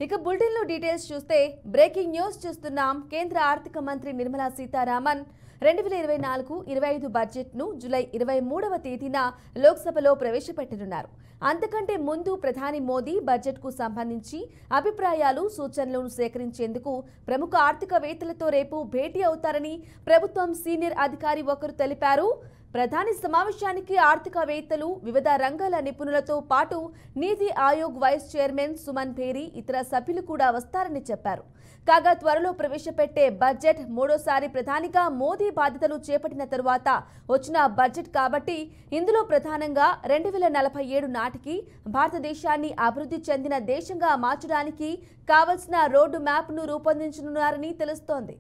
ఇక బులెటిన్లో డీటెయిల్స్ చూస్తే బ్రేకింగ్ న్యూస్ చూస్తున్నాం. కేంద్ర ఆర్థిక మంత్రి నిర్మలా సీతారామన్ 2024-25 బడ్జెట్ను జూలై 23వ తేదీన లోక్సభలో ప్రవేశపెట్టనున్నారు. అంతకంటే ముందు ప్రధాని మోదీ బడ్జెట్కు సంబంధించి అభిప్రాయాలు, సూచనలను సేకరించేందుకు ప్రముఖ ఆర్థికవేత్తలతో రేపు భేటీ అవుతారని ప్రభుత్వం సీనియర్ అధికారి ఒకరు తెలిపారు. ప్రధాని సమావేశానికి ఆర్థికవేత్తలు, వివిధ రంగాల నిపుణులతో పాటు నీతి ఆయోగ్ వైస్ చైర్మన్ సుమన్ భేరీ, ఇతర సభ్యులు కూడా వస్తారని చెప్పారు. కాగా త్వరలో ప్రవేశపెట్టే బడ్జెట్ మూడోసారి ప్రధానిగా మోదీ బాధ్యతలు చేపట్టిన తరువాత వచ్చిన బడ్జెట్ కాబట్టి ఇందులో ప్రధానంగా 2047 నాటికి భారతదేశాన్ని అభివృద్ధి చెందిన దేశంగా మార్చడానికి కావలసిన రోడ్డు మ్యాప్ను రూపొందించనున్నారని తెలుస్తోంది.